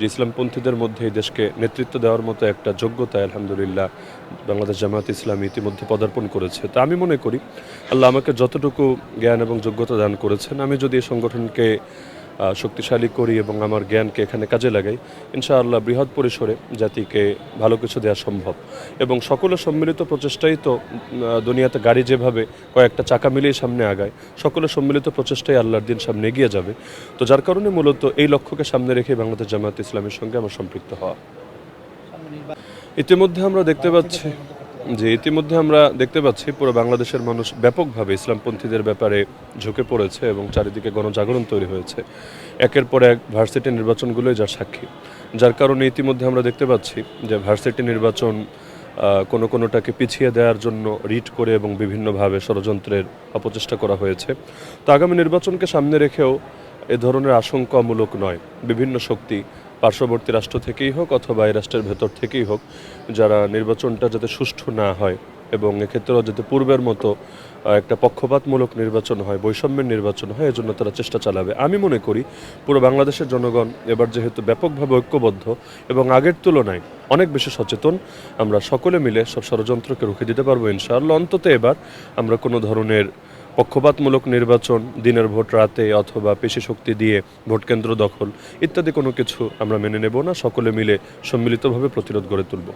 যে ইসলামপন্থীদের মধ্যে এই দেশকে নেতৃত্ব দেওয়ার মতো একটা যোগ্যতা আলহামদুলিল্লাহ বাংলাদেশ জামায়াত ইসলামী ইতিমধ্যে পদার্পণ করেছে। তা আমি মনে করি আল্লাহ আমাকে যতটুকু জ্ঞান এবং যোগ্যতা দান করেছেন, আমি যদি এই সংগঠনকে শক্তিশালী করি এবং আমার জ্ঞানকে এখানে কাজে লাগাই, ইনশাআল্লাহ বৃহৎ পরিসরে জাতিকে ভালো কিছু দেওয়া সম্ভব। এবং সকলের সম্মিলিত প্রচেষ্টাই তো দুনিয়াতে গাড়ি যেভাবে কয়েকটা চাকা মিলিয়ে সামনে আগায়, সকলের সম্মিলিত প্রচেষ্টাই আল্লাহর দিন সামনে এগিয়ে যাবে। তো যার কারণে মূলত এই লক্ষ্যকে সামনে রেখে বাংলাদেশ জামায়াত ইসলামের সঙ্গে আমার সম্পৃক্ত হওয়া। ইতিমধ্যে আমরা দেখতে পাচ্ছি পুরো বাংলাদেশের মানুষ ব্যাপকভাবে ইসলামপন্থীদের ব্যাপারে ঝুঁকে পড়েছে এবং চারিদিকে গণজাগরণ তৈরি হয়েছে। একের পর এক ভার্সিটি নির্বাচনগুলোই যার সাক্ষী। যার কারণে ইতিমধ্যে আমরা দেখতে পাচ্ছি যে ভার্সিটি নির্বাচন কোনোটাকে পিছিয়ে দেওয়ার জন্য রিট করে এবং বিভিন্নভাবে ষড়যন্ত্রের অপচেষ্টা করা হয়েছে। তো আগামী নির্বাচনকে সামনে রেখেও এ ধরনের আশঙ্কামূলক নয়, বিভিন্ন শক্তি পার্শ্ববর্তী রাষ্ট্র থেকেই হোক অথবা এই রাষ্ট্রের ভেতর থেকেই হোক, যারা নির্বাচনটা যাতে সুষ্ঠু না হয় এবং এক্ষেত্রেও যাতে পূর্বের মতো একটা পক্ষপাতমূলক নির্বাচন হয়, বৈষম্যের নির্বাচন হয়, এজন্য তারা চেষ্টা চালাবে। আমি মনে করি পুরো বাংলাদেশের জনগণ এবার যেহেতু ব্যাপকভাবে ঐক্যবদ্ধ এবং আগের তুলনায় অনেক বেশি সচেতন, আমরা সকলে মিলে সব ষড়যন্ত্রকে রুখে দিতে পারবো ইনশাআল্লাহ। অন্তত এবার আমরা কোনো ধরনের পক্ষপাতমূলক নির্বাচন, দিনের ভোট রাতে অথবা পেশি শক্তি দিয়ে ভোট কেন্দ্র দখল ইত্যাদি কোনো কিছু আমরা মেনে নেব না। সকলে মিলে সম্মিলিতভাবে প্রতিরোধ গড়ে তুলব।